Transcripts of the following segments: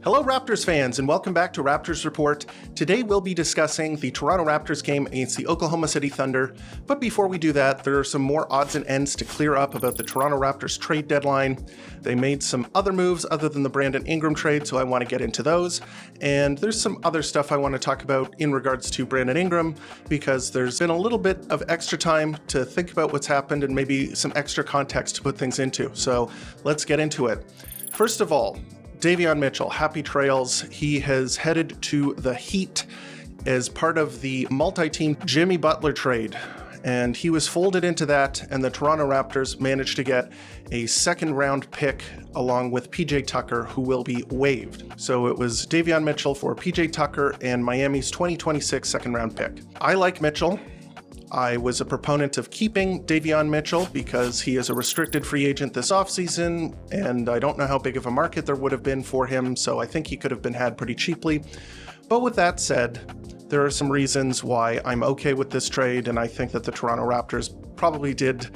Hello Raptors fans, and welcome back to Raptors Report. Today we'll be discussing the Toronto Raptors game against the Oklahoma City Thunder. But before we do that, there are some more odds and ends to clear up about the Toronto Raptors trade deadline. They made some other moves other than the Brandon Ingram trade, so I want to get into those. And there's some other stuff I want to talk about in regards to Brandon Ingram, because there's been a little bit of extra time to think about what's happened and maybe some extra context to put things into. So let's get into it. First of all, Davion Mitchell, happy trails. He has headed to the Heat as part of the multi-team Jimmy Butler trade, and he was folded into that, and the Toronto Raptors managed to get a second-round pick along with PJ Tucker, who will be waived. So it was Davion Mitchell for PJ Tucker and Miami's 2026 second-round pick. I like Mitchell. I was a proponent of keeping Davion Mitchell because he is a restricted free agent this offseason, and I don't know how big of a market there would have been for him, so I think he could have been had pretty cheaply. But with that said, there are some reasons why I'm okay with this trade, and I think that the Toronto Raptors probably did,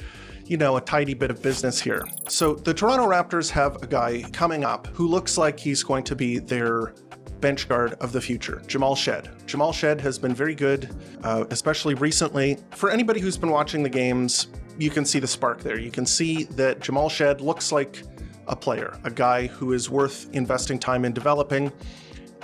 a tidy bit of business here. So the Toronto Raptors have a guy coming up who looks like he's going to be their bench guard of the future, Jamal Shead. Jamal Shead has been very good, especially recently. For anybody who's been watching the games, you can see the spark there. You can see that Jamal Shead looks like a player, a guy who is worth investing time in developing.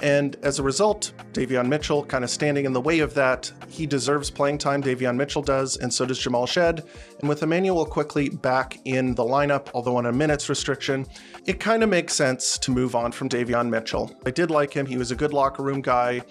And as a result, Davion Mitchell kind of standing in the way of that. He deserves playing time, Davion Mitchell does, and so does Jamal Shead. And with Emanuel Quickly back in the lineup, although on a minutes restriction, it kind of makes sense to move on from Davion Mitchell. I did like him. He was a good locker room guy,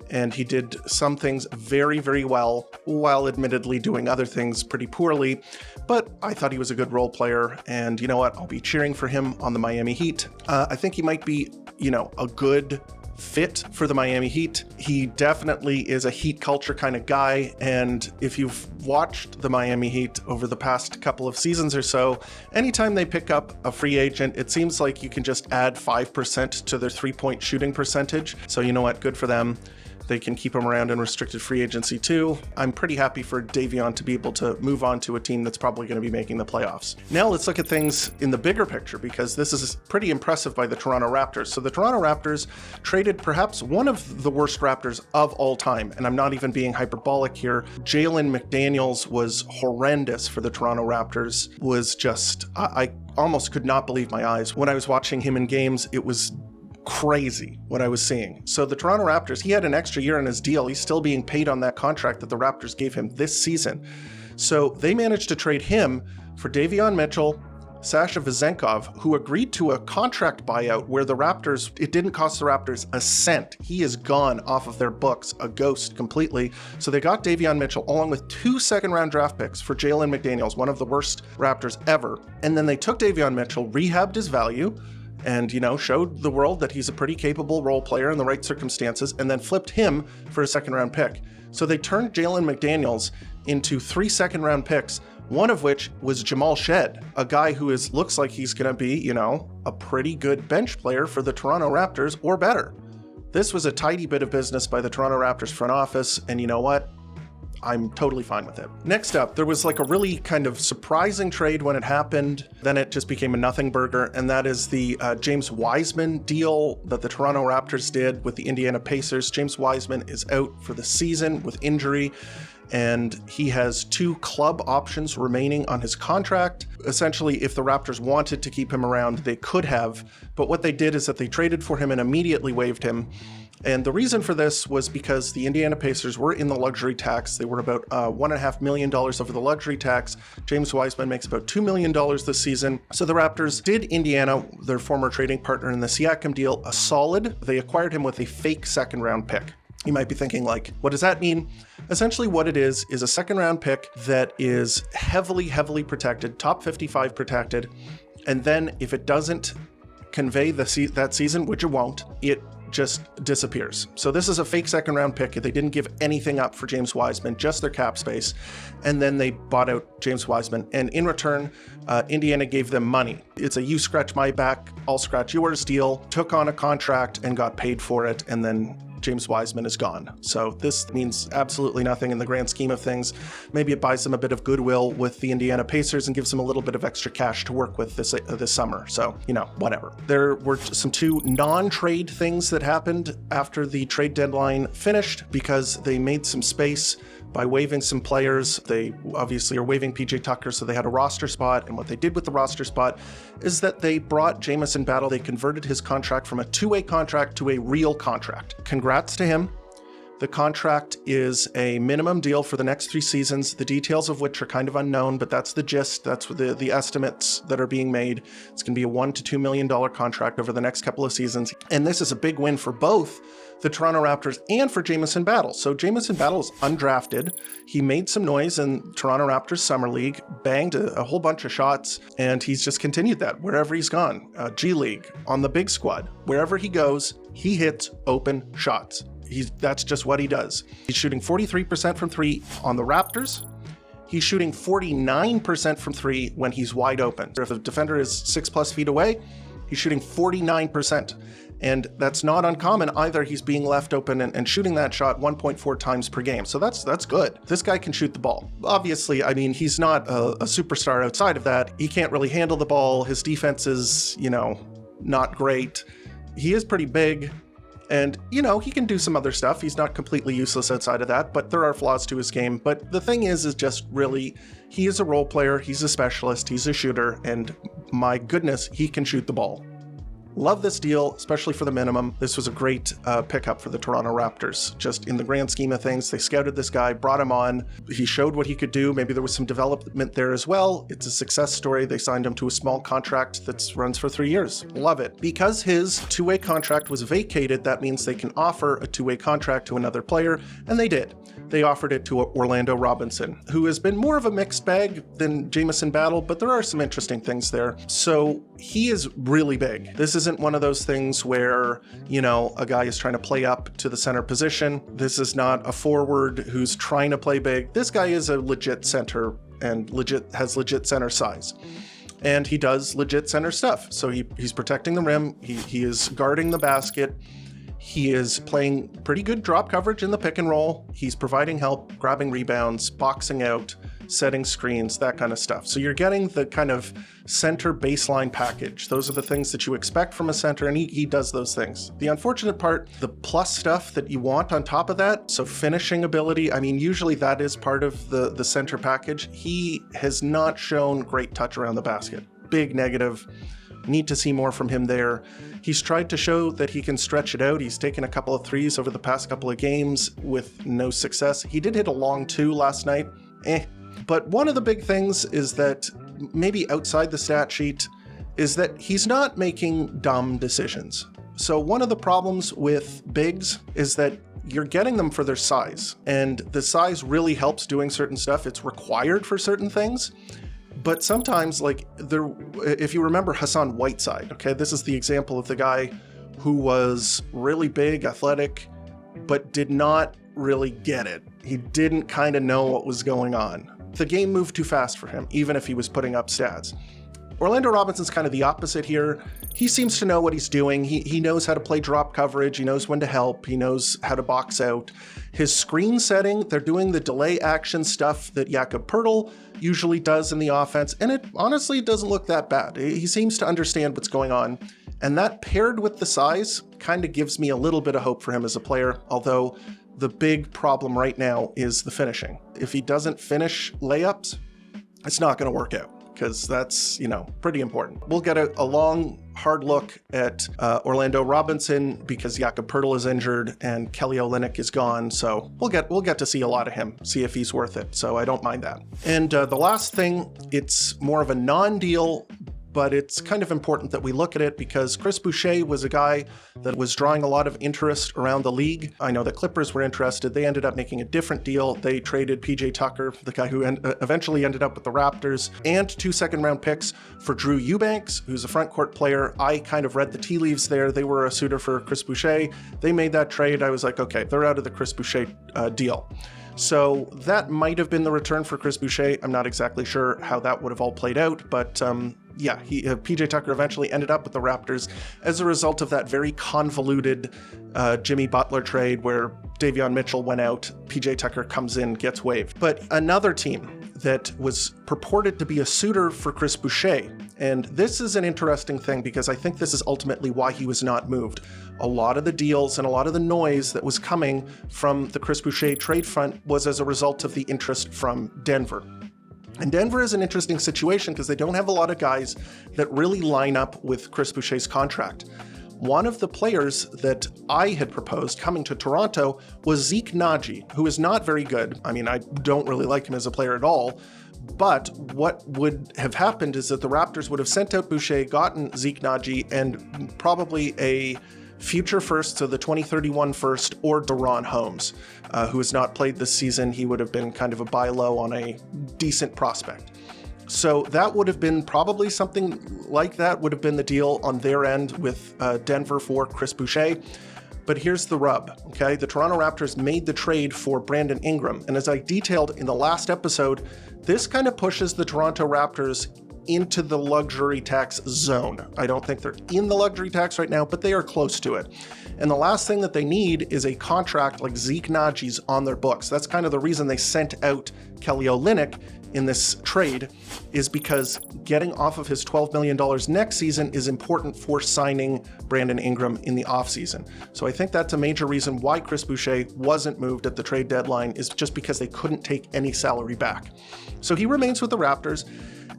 and he did some things very, very well, while admittedly doing other things pretty poorly. But I thought he was a good role player, and you know what? I'll be cheering for him on the Miami Heat. I think he might be, a good fit for the Miami Heat. He definitely is a Heat culture kind of guy, and if you've watched the Miami Heat over the past couple of seasons or so, anytime they pick up a free agent, it seems like you can just add 5% to their three-point shooting percentage. So you know what, good for them. They can keep him around in restricted free agency too. I'm pretty happy for Davion to be able to move on to a team that's probably going to be making the playoffs. Now let's look at things in the bigger picture, because this is pretty impressive by the Toronto Raptors. So the Toronto Raptors traded perhaps one of the worst Raptors of all time, and I'm not even being hyperbolic here. Jalen McDaniels was horrendous for the Toronto Raptors. Was just, I almost could not believe my eyes. When I was watching him in games, it was crazy what I was seeing. So the Toronto Raptors, he had an extra year on his deal. He's still being paid on that contract that the Raptors gave him this season. So they managed to trade him for Davion Mitchell, Sasha Vezenkov, who agreed to a contract buyout where the Raptors, it didn't cost the Raptors a cent. He is gone off of their books, a ghost completely. So they got Davion Mitchell along with 2 second-round draft picks for Jalen McDaniels, one of the worst Raptors ever. And then they took Davion Mitchell, rehabbed his value, and, showed the world that he's a pretty capable role player in the right circumstances, and then flipped him for a second-round pick. So they turned Jalen McDaniels into 3 second-round picks, one of which was Jamal Shead, a guy who looks like he's going to be, a pretty good bench player for the Toronto Raptors or better. This was a tidy bit of business by the Toronto Raptors front office, and you know what? I'm totally fine with it. Next up, there was like a really kind of surprising trade when it happened. Then it just became a nothing burger, and that is the James Wiseman deal that the Toronto Raptors did with the Indiana Pacers. James Wiseman is out for the season with injury, and he has 2 club options remaining on his contract. Essentially, if the Raptors wanted to keep him around, they could have, but what they did is that they traded for him and immediately waived him. And the reason for this was because the Indiana Pacers were in the luxury tax. They were about $1.5 million over the luxury tax. James Wiseman makes about $2 million this season. So the Raptors did Indiana, their former trading partner in the Siakam deal, a solid. They acquired him with a fake second-round pick. You might be thinking, like, what does that mean? Essentially what it is a second-round pick that is heavily, heavily protected, top 55 protected. And then if it doesn't convey that season, which it won't, it just disappears. So this is a fake second round pick. They didn't give anything up for James Wiseman, just their cap space. And then they bought out James Wiseman. And in return, Indiana gave them money. It's a you scratch my back, I'll scratch yours deal, took on a contract and got paid for it. And then James Wiseman is gone. So this means absolutely nothing in the grand scheme of things. Maybe it buys them a bit of goodwill with the Indiana Pacers and gives them a little bit of extra cash to work with this summer. So, whatever. There were some two non-trade things that happened after the trade deadline finished because they made some space by waiving some players. They obviously are waiving PJ Tucker, so they had a roster spot. And what they did with the roster spot is that they brought Jamison Battle. They converted his contract from a two-way contract to a real contract. Congrats to him. The contract is a minimum deal for the next 3 seasons, the details of which are kind of unknown, but that's the gist. That's the estimates that are being made. It's going to be a $1 to $2 million contract over the next couple of seasons. And this is a big win for both the Toronto Raptors and for Jamison Battle. So Jamison Battle is undrafted. He made some noise in Toronto Raptors Summer League, banged a whole bunch of shots, and he's just continued that wherever he's gone. G League, on the big squad, wherever he goes, he hits open shots. That's just what he does. He's shooting 43% from 3 on the Raptors. He's shooting 49% from 3 when he's wide open. If a defender is 6+ feet away, he's shooting 49%. And that's not uncommon either. He's being left open and shooting that shot 1.4 times per game. So that's good. This guy can shoot the ball. Obviously, I mean, he's not a superstar outside of that. He can't really handle the ball. His defense is, not great. He is pretty big. And, he can do some other stuff. He's not completely useless outside of that, but there are flaws to his game. But the thing is just really, he is a role player. He's a specialist. He's a shooter. And my goodness, he can shoot the ball. Love this deal, especially for the minimum. This was a great pickup for the Toronto Raptors. Just in the grand scheme of things, they scouted this guy, brought him on. He showed what he could do. Maybe there was some development there as well. It's a success story. They signed him to a small contract that runs for 3 years. Love it. Because his two-way contract was vacated, that means they can offer a two-way contract to another player, and they did. They offered it to Orlando Robinson, who has been more of a mixed bag than Jamison Battle, but there are some interesting things there. So he is really big. This isn't one of those things where, a guy is trying to play up to the center position. This is not a forward who's trying to play big. This guy is a legit center and has legit center size. And he does legit center stuff. So he's protecting the rim. He is guarding the basket. He is playing pretty good drop coverage in the pick and roll. He's providing help, grabbing rebounds, boxing out, setting screens, that kind of stuff. So you're getting the kind of center baseline package. Those are the things that you expect from a center, and he does those things. The unfortunate part, the plus stuff that you want on top of that, so finishing ability, I mean, usually that is part of the center package. He has not shown great touch around the basket. Big negative. Need to see more from him there. He's tried to show that he can stretch it out. He's taken a couple of threes over the past couple of games with no success. He did hit a long 2 last night. But one of the big things is that, maybe outside the stat sheet, is that he's not making dumb decisions. So one of the problems with bigs is that you're getting them for their size, and the size really helps doing certain stuff. It's required for certain things. But sometimes, if you remember Hassan Whiteside, okay, this is the example of the guy who was really big, athletic, but did not really get it. He didn't kind of know what was going on. The game moved too fast for him, even if he was putting up stats. Orlando Robinson's kind of the opposite here. He seems to know what he's doing. He knows how to play drop coverage. He knows when to help. He knows how to box out. His screen setting, they're doing the delay action stuff that Jakob Poeltl usually does in the offense, and it honestly doesn't look that bad. He seems to understand what's going on, and that paired with the size kind of gives me a little bit of hope for him as a player, although the big problem right now is the finishing. If he doesn't finish layups, it's not going to work out, because that's, pretty important. We'll get a long, hard look at Orlando Robinson because Jakob Poeltl is injured and Kelly Olynyk is gone. So we'll get to see a lot of him, see if he's worth it. So I don't mind that. And the last thing, it's more of a non-deal, but it's kind of important that we look at it because Chris Boucher was a guy that was drawing a lot of interest around the league. I know the Clippers were interested. They ended up making a different deal. They traded PJ Tucker, the guy who eventually ended up with the Raptors, and 2 second-round picks for Drew Eubanks, who's a front court player. I kind of read the tea leaves there. They were a suitor for Chris Boucher. They made that trade. I was like, okay, they're out of the Chris Boucher deal. So that might have been the return for Chris Boucher. I'm not exactly sure how that would have all played out, but PJ Tucker eventually ended up with the Raptors as a result of that very convoluted Jimmy Butler trade where Davion Mitchell went out, PJ Tucker comes in, gets waived. But another team that was purported to be a suitor for Chris Boucher, and this is an interesting thing because I think this is ultimately why he was not moved. A lot of the deals and a lot of the noise that was coming from the Chris Boucher trade front was as a result of the interest from Denver. And Denver is an interesting situation because they don't have a lot of guys that really line up with Chris Boucher's contract. One of the players that I had proposed coming to Toronto was Zeke Naji, who is not very good. I mean, I don't really like him as a player at all. But what would have happened is that the Raptors would have sent out Boucher, gotten Zeke Naji, and probably a future first, so the 2031 first, or De'Ron Holmes, who has not played this season. He would have been kind of a buy low on a decent prospect. So that would have been probably something like that would have been the deal on their end with Denver for Chris Boucher. But here's the rub, okay? The Toronto Raptors made the trade for Brandon Ingram. And as I detailed in the last episode, this kind of pushes the Toronto Raptors into the luxury tax zone. I don't think they're in the luxury tax right now, but they are close to it. And the last thing that they need is a contract like Zeke Naji's on their books. That's kind of the reason they sent out Kelly Olynyk in this trade, is because getting off of his $12 million next season is important for signing Brandon Ingram in the offseason. So I think that's a major reason why Chris Boucher wasn't moved at the trade deadline, is just because they couldn't take any salary back. So he remains with the Raptors.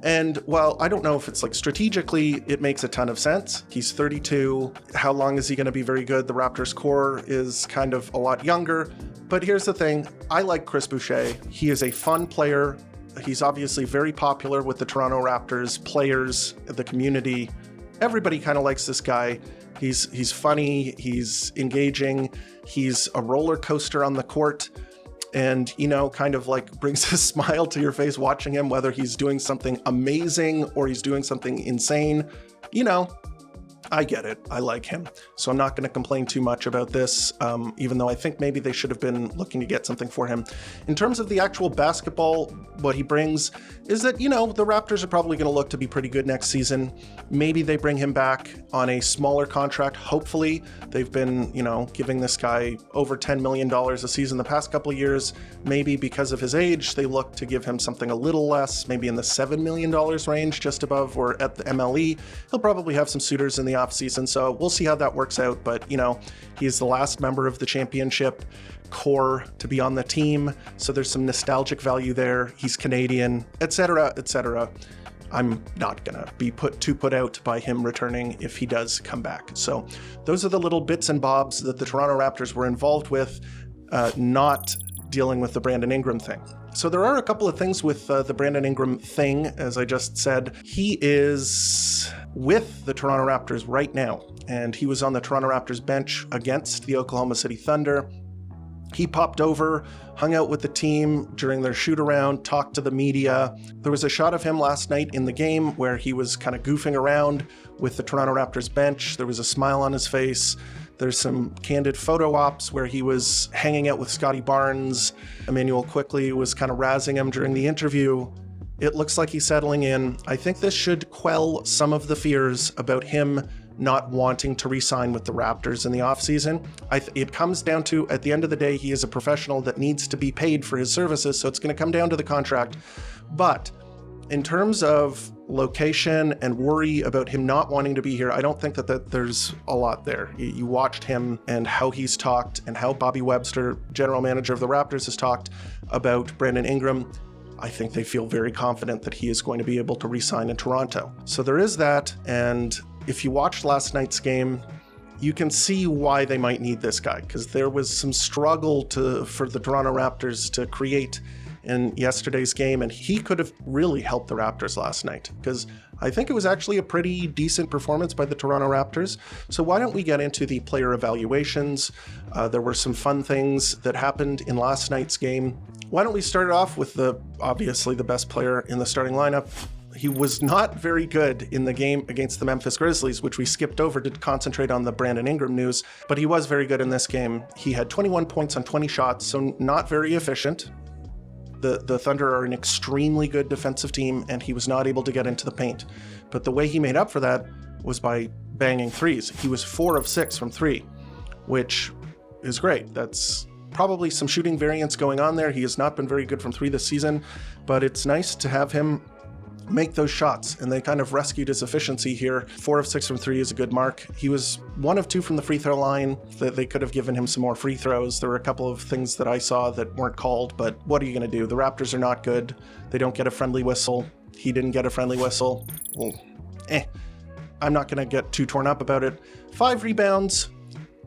And while I don't know if it's like strategically, it makes a ton of sense. He's 32. How long is he going to be very good? The Raptors core is kind of a lot younger. But here's the thing. I like Chris Boucher. He is a fun player. He's obviously very popular with the Toronto Raptors, players, the community. Everybody kind of likes this guy. He's funny. He's engaging. He's a roller coaster on the court. And, you know, kind of like brings a smile to your face watching him, whether he's doing something amazing or he's doing something insane. You know, I get it. I like him. So I'm not going to complain too much about this, even though I think maybe they should have been looking to get something for him. In terms of the actual basketball, what he brings is that, you know, the Raptors are probably going to look to be pretty good next season. Maybe they bring him back on a smaller contract. Hopefully, they've been, you know, giving this guy over $10 million a season the past couple of years. Maybe because of his age, they look to give him something a little less, maybe in the $7 million range, just above or at the MLE. He'll probably have some suitors in the offseason, so we'll see how that works out. But, you know, he's the last member of the championship core to be on the team, so there's some nostalgic value there. He's Canadian, etc., etc. I'm not gonna be put out by him returning if he does come back. So those are the little bits and bobs that the Toronto Raptors were involved with, not dealing with the Brandon Ingram thing. So there are a couple of things with the Brandon Ingram thing. As I just said, he is with the Toronto Raptors right now, and he was on the Toronto Raptors bench against the Oklahoma City Thunder. He popped over, hung out with the team during their shoot-around, talked to the media. There was a shot of him last night in the game where he was kind of goofing around with the Toronto Raptors bench. There was a smile on his face. There's some candid photo ops where he was hanging out with Scottie Barnes. Emanuel Quickly was kind of razzing him during the interview. It looks like he's settling in. I think this should quell some of the fears about him not wanting to re-sign with the Raptors in the offseason. It comes down to, at the end of the day, he is a professional that needs to be paid for his services, so it's going to come down to the contract. But in terms of location and worry about him not wanting to be here, I don't think that there's a lot there. You watched him and how he's talked and how Bobby Webster, general manager of the Raptors, has talked about Brandon Ingram. I think they feel very confident that he is going to be able to re-sign in Toronto. So there is that, and if you watched last night's game, you can see why they might need this guy, because there was some struggle for the Toronto Raptors to create in yesterday's game, and he could have really helped the Raptors last night, because I think it was actually a pretty decent performance by the Toronto Raptors. So why don't we get into the player evaluations? There were some fun things that happened in last night's game. Why don't we start off with obviously the best player in the starting lineup. He was not very good in the game against the Memphis Grizzlies, which we skipped over to concentrate on the Brandon Ingram news, but he was very good in this game. He had 21 points on 20 shots, so not very efficient. The Thunder are an extremely good defensive team, and he was not able to get into the paint. But the way he made up for that was by banging threes. He was 4 of 6 from 3, which is great. That's probably some shooting variance going on there. He has not been very good from 3 this season, but it's nice to have him make those shots, and they kind of rescued his efficiency here. 4 of 6 from 3 is a good mark. He was 1 of 2 from the free throw line. That they could have given him some more free throws. There were a couple of things that I saw that weren't called, but what are you going to do? The Raptors are not good. They don't get a friendly whistle. He didn't get a friendly whistle. Well, I'm not going to get too torn up about it. 5 rebounds,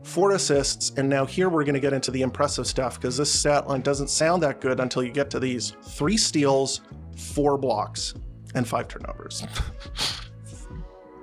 4 assists, and now here we're going to get into the impressive stuff, because this stat line doesn't sound that good until you get to these. 3 steals, 4 blocks, and 5 turnovers.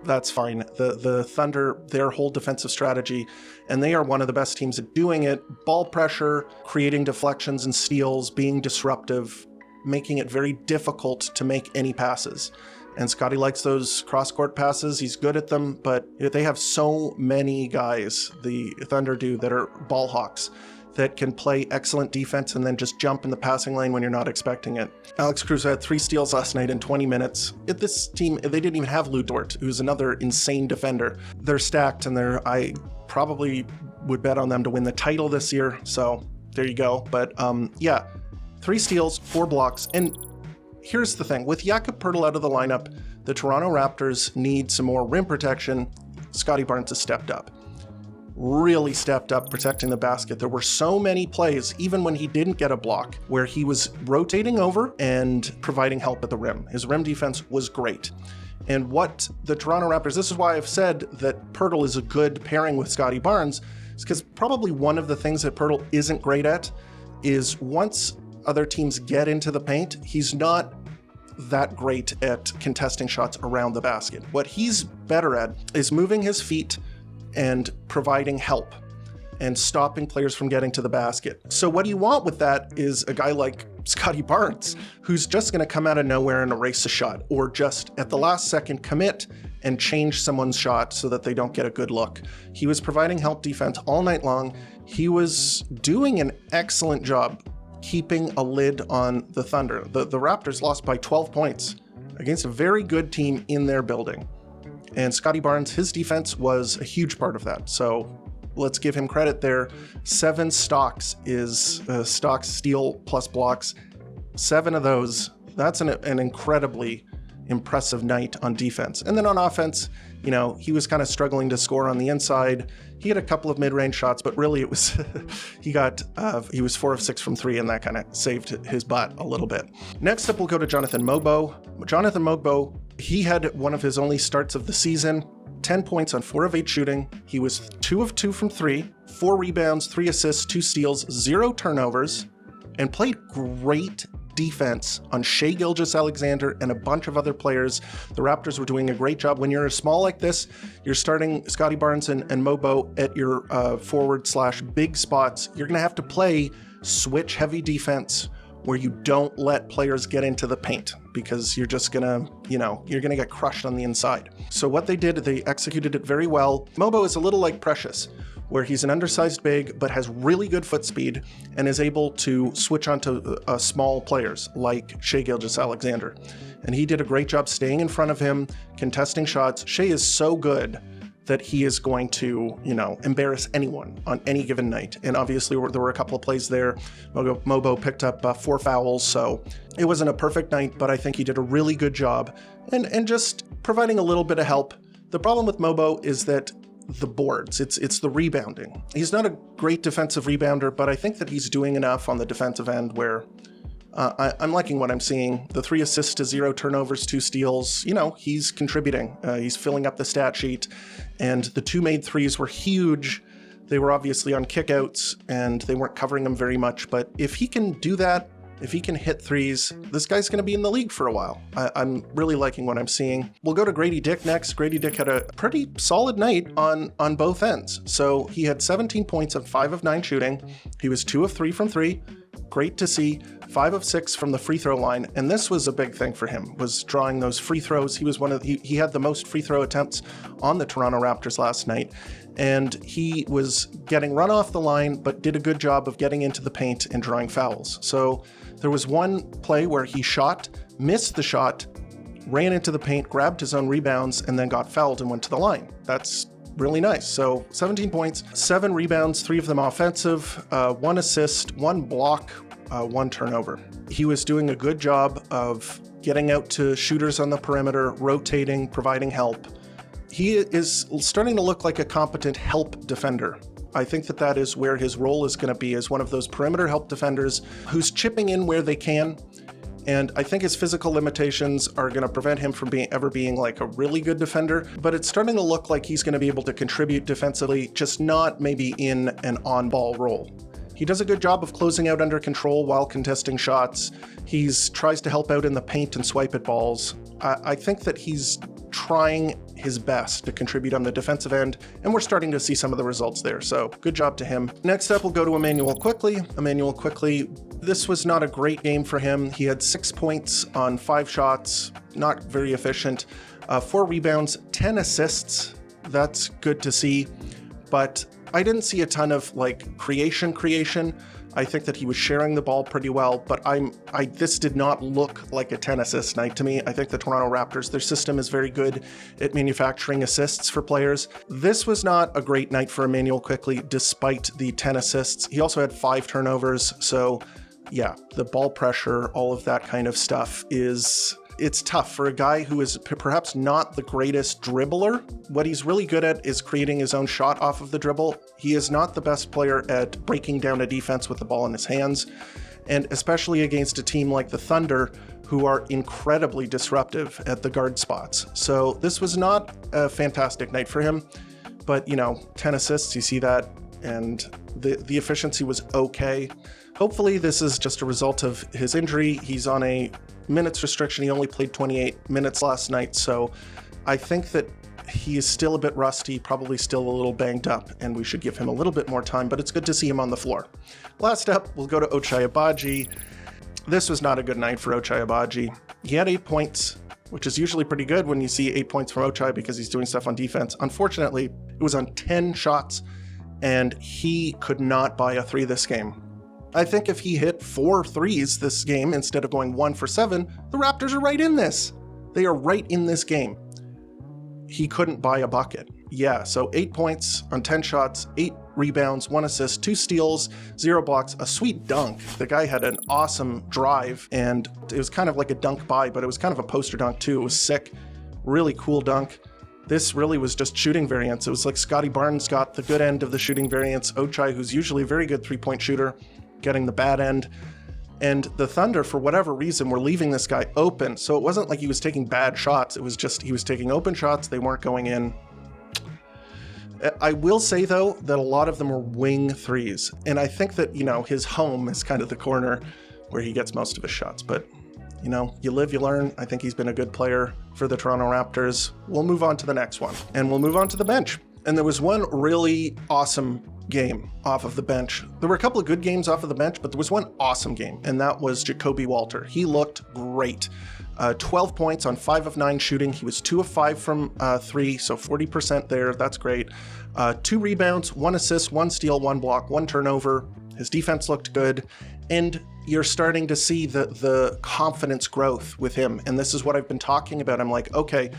That's fine. The Thunder, their whole defensive strategy, and they are one of the best teams at doing it. Ball pressure, creating deflections and steals, being disruptive, making it very difficult to make any passes. And Scottie likes those cross-court passes. He's good at them, but they have so many guys, the Thunder do, that are ball hawks, that can play excellent defense and then just jump in the passing lane when you're not expecting it. Alex Cruz had 3 steals last night in 20 minutes. At this team, they didn't even have Lou Dort, who's another insane defender. They're stacked, and I probably would bet on them to win the title this year, so there you go. But yeah, 3 steals, 4 blocks, and here's the thing. With Jakob Poeltl out of the lineup, the Toronto Raptors need some more rim protection. Scottie Barnes has stepped up. Really stepped up protecting the basket. There were so many plays, even when he didn't get a block, where he was rotating over and providing help at the rim. His rim defense was great. And what the Toronto Raptors, this is why I've said that Poeltl is a good pairing with Scottie Barnes, is because probably one of the things that Poeltl isn't great at is once other teams get into the paint, he's not that great at contesting shots around the basket. What he's better at is moving his feet and providing help and stopping players from getting to the basket. So what you want with that is a guy like Scottie Barnes, who's just going to come out of nowhere and erase a shot, or just at the last second commit and change someone's shot so that they don't get a good look. He was providing help defense all night long. He was doing an excellent job keeping a lid on the Thunder. The Raptors lost by 12 points against a very good team in their building. And Scottie Barnes, his defense was a huge part of that. So let's give him credit there. 7 stocks is stocks, steal plus blocks. 7 of those, that's an incredibly impressive night on defense. And then on offense, you know, he was kind of struggling to score on the inside. He had a couple of mid-range shots, but really it was, he was 4 of 6 from 3, and that kind of saved his butt a little bit. Next up, we'll go to Jonathan Mogbo. Jonathan Mogbo, he had one of his only starts of the season, 10 points on 4 of 8 shooting. He was 2 of 2 from 3, 4 rebounds, 3 assists, 2 steals, 0 turnovers, and played great defense on Shai Gilgeous-Alexander and a bunch of other players. The Raptors were doing a great job. When you're small like this, you're starting Scottie Barnes and Mogbo at your forward/big spots. You're going to have to play switch-heavy defense where you don't let players get into the paint, because you're just gonna, you're gonna get crushed on the inside. So what they did, they executed it very well. Mogbo is a little like Precious, where he's an undersized big, but has really good foot speed and is able to switch onto small players like Shai Gilgeous-Alexander. And he did a great job staying in front of him, contesting shots. Shai is so good that he is going to, embarrass anyone on any given night. And obviously there were a couple of plays there. Mogbo picked up 4 fouls, so it wasn't a perfect night, but I think he did a really good job and just providing a little bit of help. The problem with Mogbo is that the boards, it's the rebounding. He's not a great defensive rebounder, but I think that he's doing enough on the defensive end where I'm liking what I'm seeing. The 3 assists to 0 turnovers, 2 steals, he's contributing. He's filling up the stat sheet, and the 2 made threes were huge. They were obviously on kickouts and they weren't covering him very much, but if he can do that, if he can hit threes, this guy's going to be in the league for a while. I'm really liking what I'm seeing. We'll go to Grady Dick next. Grady Dick had a pretty solid night on both ends. So he had 17 points on 5 of 9 shooting. He was 2 of 3 from 3, great to see. 5 of 6 from the free throw line, and this was a big thing for him, was drawing those free throws. He had the most free throw attempts on the Toronto Raptors last night, and he was getting run off the line, but did a good job of getting into the paint and drawing fouls. So there was one play where he shot, missed the shot, ran into the paint, grabbed his own rebounds, and then got fouled and went to the line. That's really nice. So 17 points, 7 rebounds, 3 of them offensive, 1 assist, 1 block, 1 turnover. He was doing a good job of getting out to shooters on the perimeter, rotating, providing help. He is starting to look like a competent help defender. I think that is where his role is going to be, as one of those perimeter help defenders who's chipping in where they can. And I think his physical limitations are going to prevent him from ever being like a really good defender, but it's starting to look like he's going to be able to contribute defensively, just not maybe in an on-ball role. He does a good job of closing out under control while contesting shots. He tries to help out in the paint and swipe at balls. I think that he's trying his best to contribute on the defensive end, and we're starting to see some of the results there, so good job to him. Next up, we'll go to Emanuel Quickly. Emanuel Quickly, this was not a great game for him. He had 6 points on 5 shots, not very efficient, 4 rebounds, 10 assists. That's good to see, but I didn't see a ton of like creation. I think that he was sharing the ball pretty well, but this did not look like a 10 assist night to me. I think the Toronto Raptors, their system is very good at manufacturing assists for players. This was not a great night for Emanuel Quickly, despite the 10 assists. He also had 5 turnovers. So yeah, the ball pressure, all of that kind of stuff it's tough for a guy who is perhaps not the greatest dribbler. What he's really good at is creating his own shot off of the dribble. He is not the best player at breaking down a defense with the ball in his hands, and especially against a team like the Thunder, who are incredibly disruptive at the guard spots. So this was not a fantastic night for him, but 10 assists, you see that, and the efficiency was okay. Hopefully this is just a result of his injury. He's on a minutes restriction. He only played 28 minutes last night, so I think that he is still a bit rusty, probably still a little banged up, and we should give him a little bit more time, but it's good to see him on the floor. Last up, we'll go to Ochai Agbaji. This was not a good night for Ochai Agbaji. He had 8 points, which is usually pretty good when you see 8 points from Ochai because he's doing stuff on defense. Unfortunately, it was on 10 shots, and he could not buy a 3 this game. I think if he hit 4 threes this game instead of going 1 for 7, the Raptors are right in this. They are right in this game. He couldn't buy a bucket. Yeah, so 8 points on 10 shots, 8 rebounds, 1 assist, 2 steals, 0 blocks, a sweet dunk. The guy had an awesome drive, and it was kind of like a dunk by, but it was kind of a poster dunk too. It was sick, really cool dunk. This really was just shooting variance. It was like Scottie Barnes got the good end of the shooting variance. Ochai, who's usually a very good 3-point shooter, getting the bad end. And the Thunder, for whatever reason, were leaving this guy open. So it wasn't like he was taking bad shots. It was just he was taking open shots. They weren't going in. I will say, though, that a lot of them were wing threes. And I think that, his home is kind of the corner where he gets most of his shots. But, you live, you learn. I think he's been a good player for the Toronto Raptors. We'll move on to the next one. And we'll move on to the bench. And there was one really awesome game off of the bench. There were a couple of good games off of the bench, but there was one awesome game, and that was Jacoby Walter. He looked great. 12 points on 5 of 9 shooting. He was 2 of 5 from 3, so 40% there. That's great. 2 rebounds, 1 assist, 1 steal, 1 block, 1 turnover. His defense looked good, and you're starting to see the confidence growth with him. And this is what I've been talking about. I'm like, okay,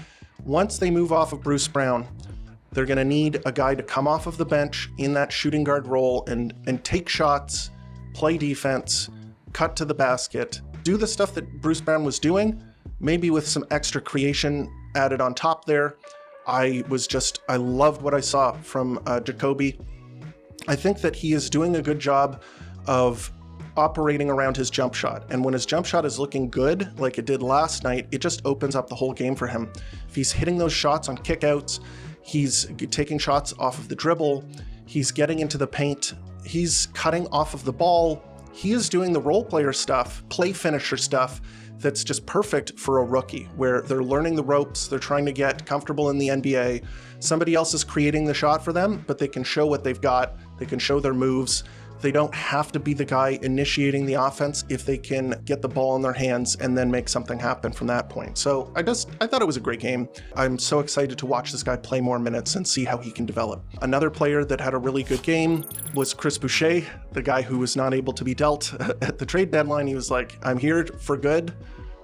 once they move off of Bruce Brown, they're going to need a guy to come off of the bench in that shooting guard role and take shots, play defense, cut to the basket, do the stuff that Bruce Brown was doing, maybe with some extra creation added on top there. I loved what I saw from Jacoby. I think that he is doing a good job of operating around his jump shot. And when his jump shot is looking good, like it did last night, it just opens up the whole game for him. If he's hitting those shots on kickouts, he's taking shots off of the dribble, he's getting into the paint, he's cutting off of the ball, he is doing the role player stuff, play finisher stuff that's just perfect for a rookie, where they're learning the ropes, they're trying to get comfortable in the NBA. Somebody else is creating the shot for them, but they can show what they've got, they can show their moves, They don't have to be the guy initiating the offense if they can get the ball in their hands and then make something happen from that point. So I thought it was a great game. I'm so excited to watch this guy play more minutes and see how he can develop. Another player that had a really good game was Chris Boucher, the guy who was not able to be dealt at the trade deadline. He was like, I'm here for good.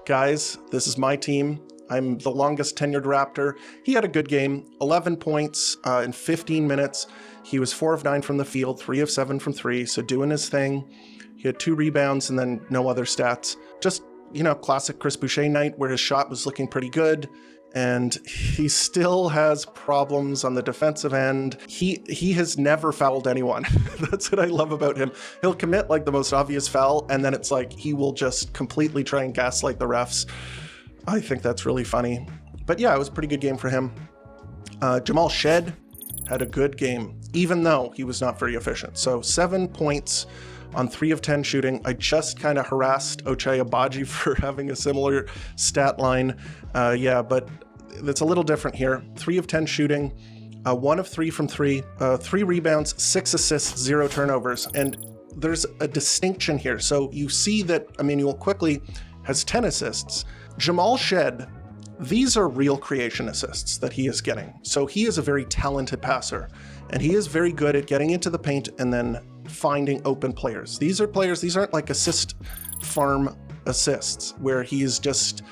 Guys, this is my team. I'm the longest tenured Raptor. He had a good game, 11 points in 15 minutes. He was 4 of 9 from the field, 3 of 7 from 3, so doing his thing. He had 2 rebounds and then no other stats. Just, classic Chris Boucher night where his shot was looking pretty good. And he still has problems on the defensive end. He has never fouled anyone. That's what I love about him. He'll commit like the most obvious foul, and then it's like he will just completely try and gaslight the refs. I think that's really funny. But yeah, it was a pretty good game for him. Jamal Shed had a good game, even though he was not very efficient. So 7 points on 3 of 10 shooting. I just kind of harassed Ochai Agbaji for having a similar stat line. But it's a little different here. 3 of 10 shooting, 1 of 3 from 3, 3 rebounds, 6 assists, 0 turnovers. And there's a distinction here. So you see that Emanuel Quickly has 10 assists. Jamal Shed, these are real creation assists that he is getting. So he is a very talented passer, and he is very good at getting into the paint and then finding open players. These aren't like assist farm assists where he's just,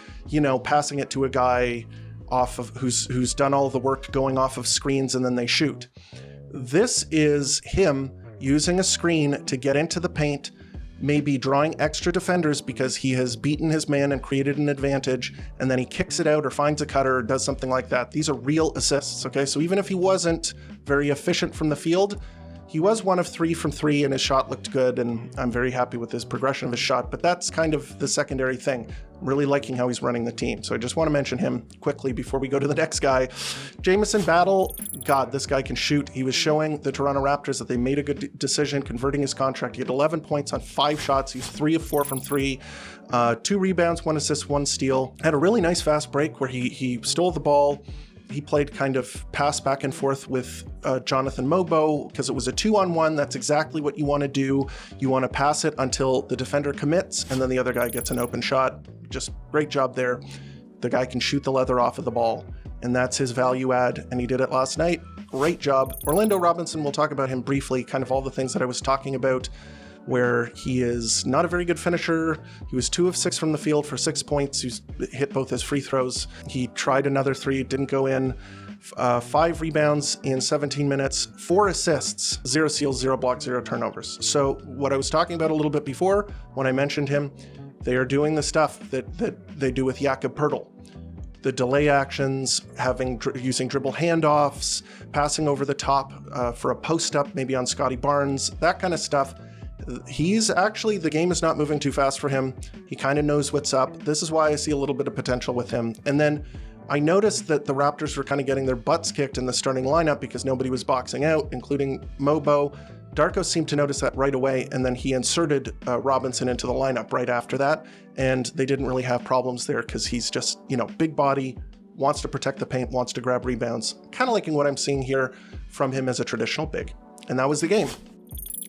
passing it to a guy off of who's done all the work going off of screens and then they shoot. This is him using a screen to get into the paint, maybe drawing extra defenders because he has beaten his man and created an advantage, and then he kicks it out or finds a cutter or does something like that. These are real assists, okay? So even if he wasn't very efficient from the field, he was 1 of 3 from 3 and his shot looked good, and I'm very happy with his progression of his shot, but that's kind of the secondary thing. I'm really liking how he's running the team. So I just want to mention him quickly before we go to the next guy. Jamison Battle, God, this guy can shoot. He was showing the Toronto Raptors that they made a good decision converting his contract. He had 11 points on 5 shots. He's 3 of 4 from 3, 2 rebounds, 1 assist, 1 steal. Had a really nice fast break where he stole the ball. He played kind of pass back and forth with Jonathan Mogbo because it was a 2-on-1. That's exactly what you want to do. You want to pass it until the defender commits and then the other guy gets an open shot. Just great job there. The guy can shoot the leather off of the ball, and that's his value add, and he did it last night. Great job. Orlando Robinson, we'll talk about him briefly, kind of all the things that I was talking about, where he is not a very good finisher. He was 2 of 6 from the field for 6 points. He's hit both his free throws. He tried another 3, didn't go in. 5 rebounds in 17 minutes, 4 assists, 0 steals, 0 blocks, 0 turnovers. So what I was talking about a little bit before, when I mentioned him, they are doing the stuff that they do with Jakob Poeltl. The delay actions, using dribble handoffs, passing over the top for a post-up, maybe on Scottie Barnes, that kind of stuff. The game is not moving too fast for him. He kind of knows what's up. This is why I see a little bit of potential with him. And then I noticed that the Raptors were kind of getting their butts kicked in the starting lineup because nobody was boxing out, including Mogbo. Darko seemed to notice that right away, and then he inserted Robinson into the lineup right after that, and they didn't really have problems there because he's just, big body, wants to protect the paint, wants to grab rebounds. Kind of liking what I'm seeing here from him as a traditional big. And that was the game.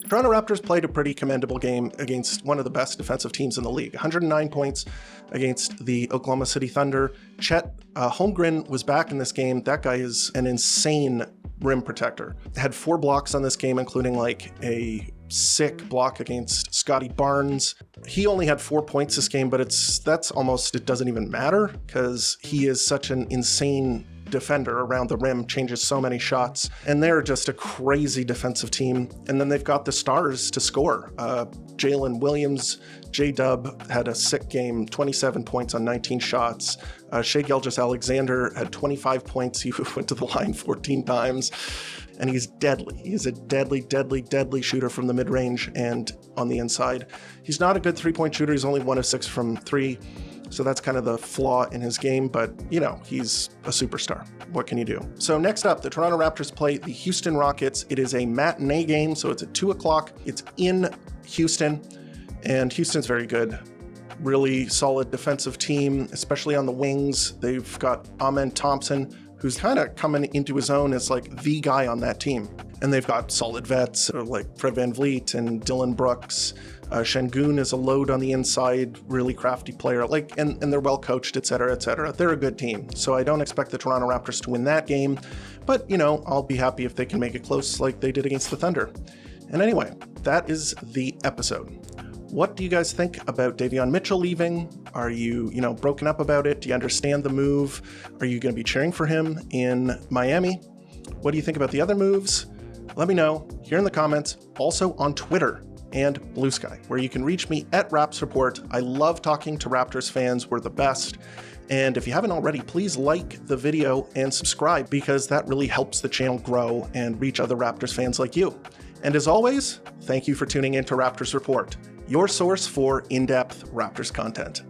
Toronto Raptors played a pretty commendable game against one of the best defensive teams in the league. 109 points against the Oklahoma City Thunder. Chet Holmgren was back in this game. That guy is an insane rim protector. Had 4 blocks on this game, including like a sick block against Scottie Barnes. He only had 4 points this game, but it doesn't even matter because he is such an insane defender around the rim, changes so many shots, and they're just a crazy defensive team. And then they've got the stars to score. Jalen Williams, J-Dub had a sick game, 27 points on 19 shots. Shai Gilgeous-Alexander had 25 points. He went to the line 14 times, and he's deadly. He's a deadly, deadly, deadly shooter from the mid-range and on the inside. He's not a good three-point shooter. He's only 1 of 6 from 3. So that's kind of the flaw in his game, but he's a superstar. What can you do? So next up, the Toronto Raptors play the Houston Rockets. It is a matinee game, so it's at 2 o'clock. It's in Houston, and Houston's very good. Really solid defensive team, especially on the wings. They've got Amen Thompson, who's kind of coming into his own as like the guy on that team. And they've got solid vets like Fred VanVleet and Dylan Brooks. Şengün is a load on the inside, really crafty player, and they're well coached, et cetera, et cetera. They're a good team. So I don't expect the Toronto Raptors to win that game, but I'll be happy if they can make it close like they did against the Thunder. And anyway, that is the episode. What do you guys think about Davion Mitchell leaving? Are you, broken up about it? Do you understand the move? Are you going to be cheering for him in Miami? What do you think about the other moves? Let me know here in the comments, also on Twitter and Blue Sky, where you can reach me at Raps Report. I love talking to Raptors fans. We're the best. And if you haven't already, please like the video and subscribe, because that really helps the channel grow and reach other Raptors fans like you. And as always, thank you for tuning in to Raptors Report, your source for in-depth Raptors content.